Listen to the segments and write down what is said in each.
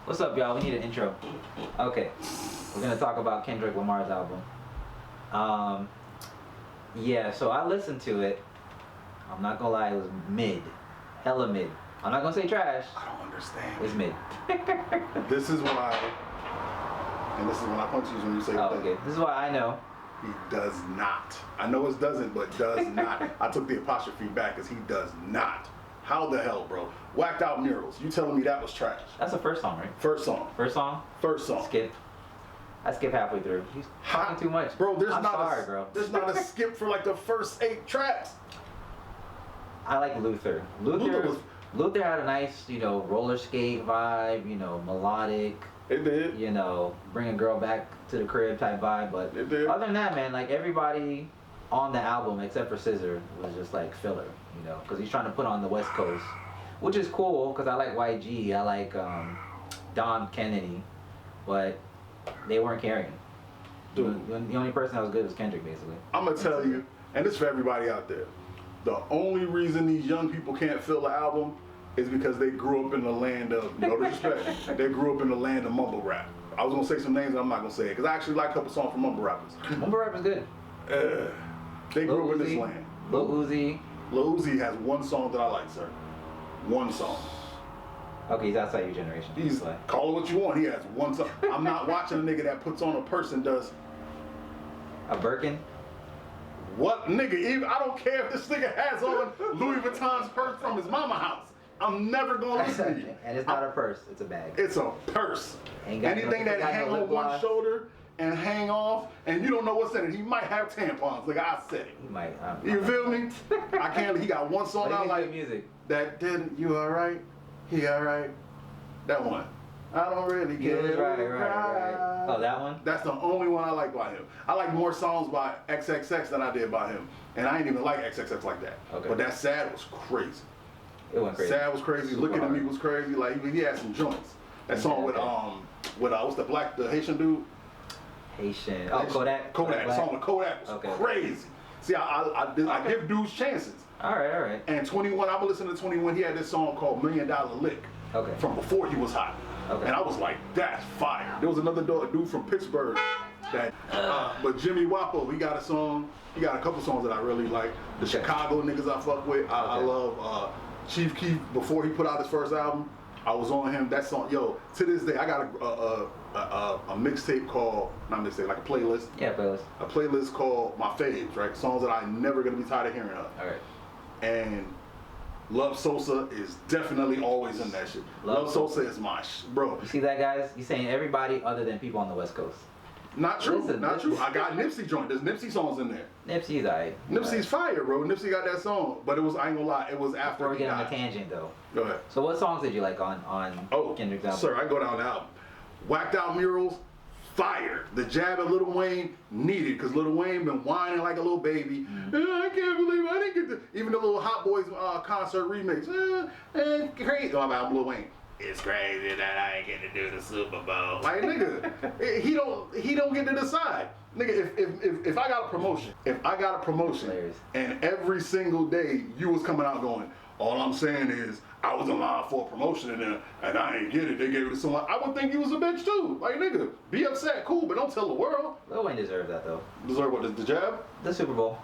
What's up, y'all? We need an intro. Okay, we're gonna talk about Kendrick Lamar's album. Yeah, so I listened to it. I'm not gonna lie, it was mid, hella mid. I'm not gonna say trash. I don't understand. It's mid. This is why, and this is when I punch you when you say Oh, okay. This is why I know. he does not. I know it doesn't, but does not. I took the apostrophe back because he does not. How the hell, bro? Whacked Out Murals. You telling me that was trash? That's the first song, right? First song. First song? First song. Skip. I skip halfway through. He's talking too much. Bro, there's I'm not sorry, a bro. there's not a skip for like the first 8 tracks. I like Luther. Luther had a nice, roller skate vibe, melodic. It did. Bring a girl back to the crib type vibe. But It did. other than that, man, like everybody on the album except for Scissor was just like filler, because he's trying to put on the West Coast, which is cool because I like YG, I like Dom Kennedy, but they weren't carrying. Dude. The only person that was good was Kendrick, basically. I'm gonna tell you, and this is for everybody out there. The only reason these young people can't fill the album is because they grew up in the land of, no disrespect, they grew up in the land of mumble rap. I was gonna say some names, and I'm not gonna say it, because I actually like a couple songs from mumble rappers. Mumble rap is good. They grew up in this land. Lil Uzi. Lil Uzi has one song that I like, sir. One song. Okay, he's outside your generation. He's like, call it what you want. He has one song. I'm not watching a nigga that puts on a purse and does a Birkin. what nigga. Even I don't care if this nigga has on Louis Vuitton's purse from his mama house. I'm never gonna listen to you. And it's not a purse, it's a bag. It's a purse. Anything that hang no on one shoulder and hang off, and you don't know what's in it. He might have tampons. Like I said it. He might. You feel me? I can't. He got one song I like. Music. That didn't. You alright? He alright? That one. I don't really care. Right. Oh, that one? That's the only one I like by him. I like more songs by XXX than I did by him, and I ain't even like XXX like that. Okay. But that Sad was crazy. It went crazy. Sad was crazy. Looking at Me was crazy. Like he had some joints. That song with what's the Haitian dude? Haitian. Oh, Kodak. Kodak. The song with Kodak was crazy. See, I give dudes chances. All right. And 21, I was listening to 21. He had this song called $1 Million Lick. Okay. From before he was hot. Okay. And I was like, that's fire. There was another dude from Pittsburgh that, but Jimmy Wapo, he got a song. He got a couple songs that I really like. The Chicago niggas I fuck with. I love Chief Keef. Before he put out his first album, I was on him. That song, yo, to this day, I got a mixtape called, not mixtape, like a playlist. Yeah, playlist. A playlist called My Faves, right? Songs that I'm never gonna be tired of hearing of. All right. And Love Sosa is definitely always in that shit. Love Sosa is my bro. You see that, guys? He's saying everybody other than people on the West Coast. Not true. Not true. I got Nipsey joint. There's Nipsey songs in there. Nipsey's alright. Nipsey's fire, bro. Nipsey got that song, but it was, I ain't gonna lie, it was after Before we he get on died. a tangent, though. Go ahead. So what songs did you like on Kendrick's album? Sir, I go down the album. Whacked Out Murals, fire. The jab at Lil Wayne, needed, because Lil Wayne been whining like a little baby. I can't believe I didn't get the, even the little Hot Boys concert remix. Crazy. I'm Lil Wayne. It's crazy that I ain't getting to do the Super Bowl. Like, nigga, he don't get to decide. Nigga, if I got a promotion, and every single day you was coming out going, all I'm saying is I was in line for a promotion and I ain't get it. They gave it to someone. I would think you was a bitch too. Like, nigga, be upset, cool, but don't tell the world. Lil Wayne deserved that, though. Deserve what? The jab? The Super Bowl.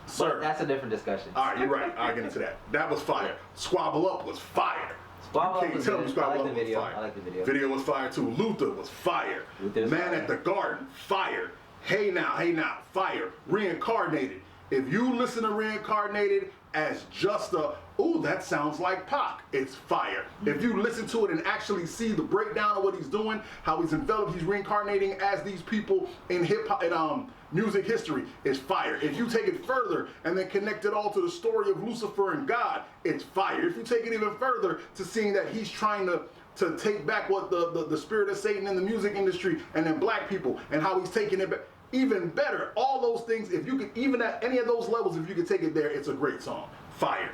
Sir. But that's a different discussion. All right, you're right. I'll get into that. That was fire. Squabble Up was fire. Squabble Up was good. Squabble I like Up the video. was fire. I like the video. Video was fire too. Luther was fire. Luther's Man fire. at the Garden, fire. Hey now, fire. Reincarnated. If you listen to Reincarnated as just a, ooh, that sounds like Pac, it's fire. If you listen to it and actually see the breakdown of what he's doing, how he's enveloped, he's reincarnating as these people in hip hop and music history, it's fire. If you take it further and then connect it all to the story of Lucifer and God, it's fire. If you take it even further to seeing that he's trying to take back what the spirit of Satan in the music industry and then black people and how he's taking it back. Even better, all those things, if you could, even at any of those levels, if you could take it there, it's a great song. Fire.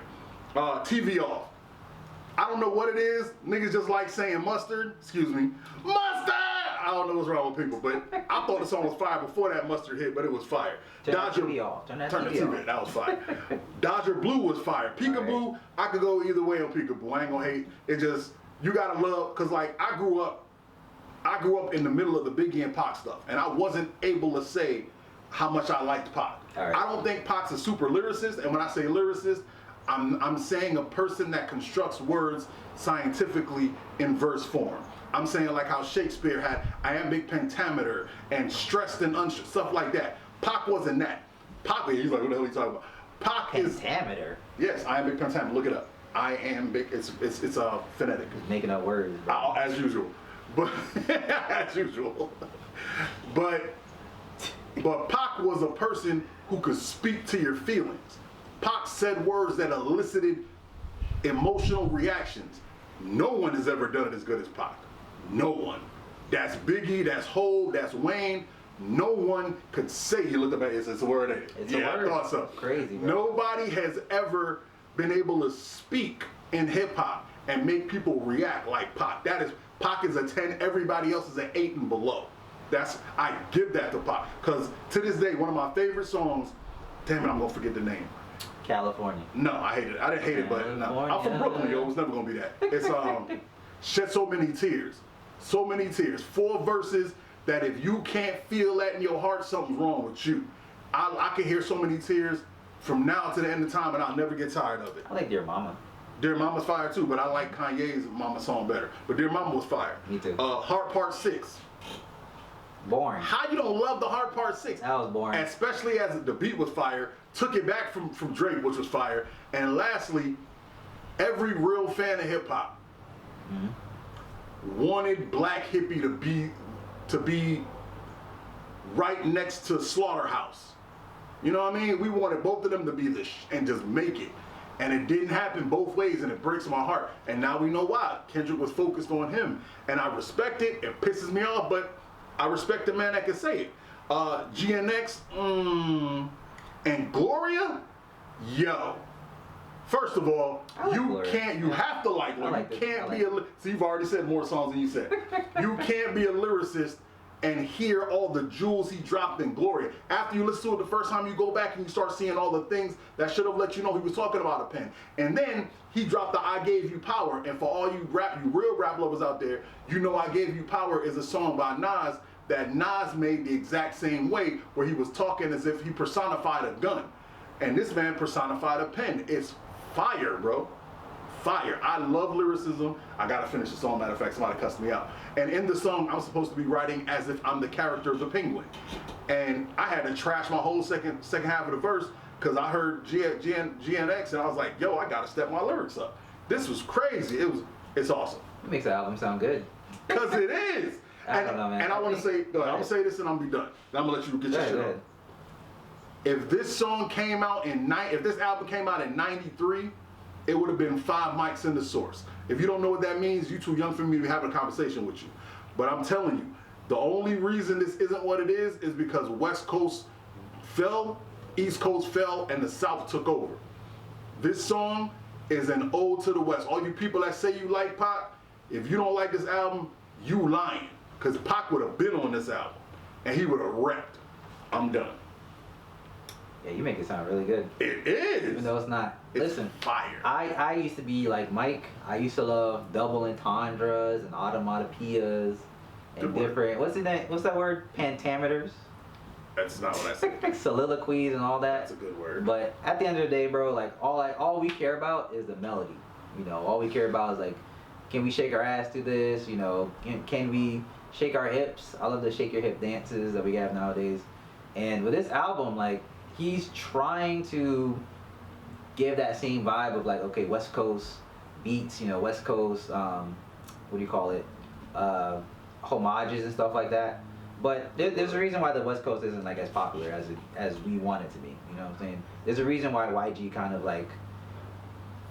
TV Off. I don't know what it is. Niggas just like saying mustard. Excuse me. Mustard! I don't know what's wrong with people, but I thought the song was fire before that mustard hit, but it was fire. Turn the TV off. Turn the TV off. That was fire. Dodger Blue was fire. Peekaboo, I could go either way on Peekaboo. I ain't gonna hate. It just, you gotta love, cause like I grew up in the middle of the Biggie and Pac stuff, and I wasn't able to say how much I liked Pac. Right. I don't think Pac's a super lyricist, and when I say lyricist, I'm saying a person that constructs words scientifically in verse form. I'm saying like how Shakespeare had iambic pentameter and stressed and unstressed, stuff like that. Pac wasn't that. Pac, he's like, what the hell are you talking about? Pac is Pentameter. yes, iambic pentameter. Look it up. Iambic. It's phonetic. Making up words. Bro. As usual, but as usual, but Pac was a person who could speak to your feelings. Pac said words that elicited emotional reactions. No one has ever done it as good as Pac. No one. That's Biggie, that's Hov, that's Wayne. No one could say, you looked up at it, it's a word, ain't it? It's a word. I thought so. Crazy, bro. Nobody has ever been able to speak in hip hop and make people react like Pac. Pac is a 10, everybody else is an 8 and below. I give that to Pac. Because to this day, one of my favorite songs, damn it, I'm gonna forget the name. California. No, I hate it. I didn't hate it, but no. I'm from Brooklyn, yo. It's never gonna be that. It's Shed So Many Tears. So Many Tears. 4 verses that if you can't feel that in your heart, something's wrong with you. I can hear So Many Tears from now to the end of time, and I'll never get tired of it. I like Dear Mama. Dear Mama's fire too, but I like Kanye's Mama song better. But Dear Mama was fire. Me too. Heart Part 6. Boring. How you don't love the Heart Part 6? That was boring. Especially as the beat was fire, took it back from Drake, which was fire. And lastly, every real fan of hip hop wanted Black Hippie to be right next to Slaughterhouse. You know what I mean? We wanted both of them to be and just make it. And it didn't happen both ways, and it breaks my heart. And now we know why. Kendrick was focused on him. And I respect it. It pisses me off, but I respect the man that can say it. GNX, and Gloria, yo. First of all, you have to like Gloria. You can't be see, you've already said more songs than you said. You can't be a lyricist and hear all the jewels he dropped in Gloria. After you listen to it the first time, you go back and you start seeing all the things that should have let you know he was talking about a pen. And then he dropped the I Gave You Power. And for all you real rap lovers out there, you know I Gave You Power is a song by Nas that Nas made the exact same way, where he was talking as if he personified a gun. And this man personified a pen. It's fire, bro. Fire. I love lyricism. I gotta finish the song, matter of fact, somebody cussed me out. And in the song, I'm supposed to be writing as if I'm the character of the penguin. And I had to trash my whole second half of the verse because I heard GNX and I was like, yo, I gotta step my lyrics up. This was crazy. It's awesome. It makes the album sound good. Cause it is. I don't know, man. And I want to say, I'm gonna say this and I'm gonna be done. And I'm gonna let you get your shit on. If this song came out if this album came out in '93, it would have been 5 mics in the source. If you don't know what that means, you too young for me to be having a conversation with you. But I'm telling you, the only reason this isn't what it is because West Coast fell, East Coast fell, and the South took over. This song is an ode to the West. All you people that say you like Pac, if you don't like this album, you lying. Because Pac would have been on this album, and he would have wrecked. I'm done. Yeah, you make it sound really good. It is. Even though it's not. It's Listen, fire. I used to be like Mike. I used to love double entendres and automatopoeias and different. What's that word? Pentameters. That's not what I said. Like soliloquies and all that. That's a good word. But at the end of the day, bro, like all we care about is the melody. You know, all we care about is like, can we shake our ass to this? You know, can we shake our hips? I love the shake your hip dances that we have nowadays. And with this album, like, he's trying to give that same vibe of like, okay, West Coast beats, you know, West Coast, what do you call it, homages and stuff like that. But there's a reason why the West Coast isn't like as popular as we want it to be. You know what I'm saying? There's a reason why YG kind of like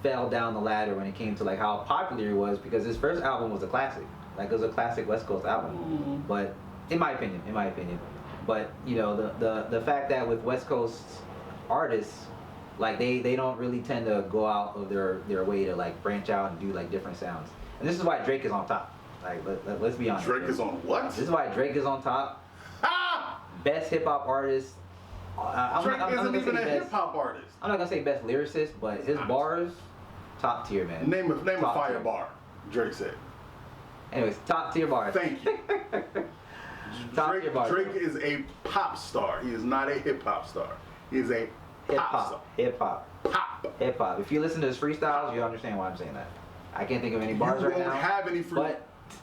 fell down the ladder when it came to like how popular he was, because his first album was a classic. Like, it was a classic West Coast album. Mm-hmm. But in my opinion. But you know, the fact that with West Coast artists, like they don't really tend to go out of their way to like branch out and do like different sounds. And this is why Drake is on top. Like, let's be honest. Drake is on what? This is why Drake is on top. Best hip hop artist. Drake isn't even a hip hop artist. I'm not gonna say best lyricist, but his bars, top tier, man. Name a fire bar. Drake said. Anyways, top tier bars. Thank you. Top tier bars. Drake is a pop star. He is not a hip hop star. He is a pop star. Hip hop. Pop. Hip hop. If you listen to his freestyles, you understand why I'm saying that. I can't think of any bars right now. You won't have any free.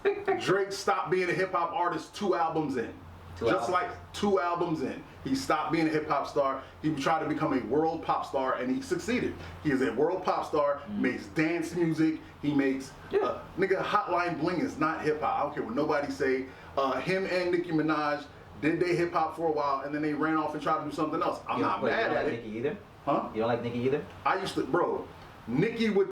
But Drake stopped being a hip hop artist 2 albums in. Like 2 albums in. He stopped being a hip hop star. He tried to become a world pop star and he succeeded. He is a world pop star, makes dance music, he makes, nigga, Hotline Bling is not hip hop. I don't care what nobody say. Him and Nicki Minaj did they hip hop for a while and then they ran off and tried to do something else. I'm not mad at it. You don't like Nicki either? Huh? You don't like Nicki either? I used to, bro, Nicki would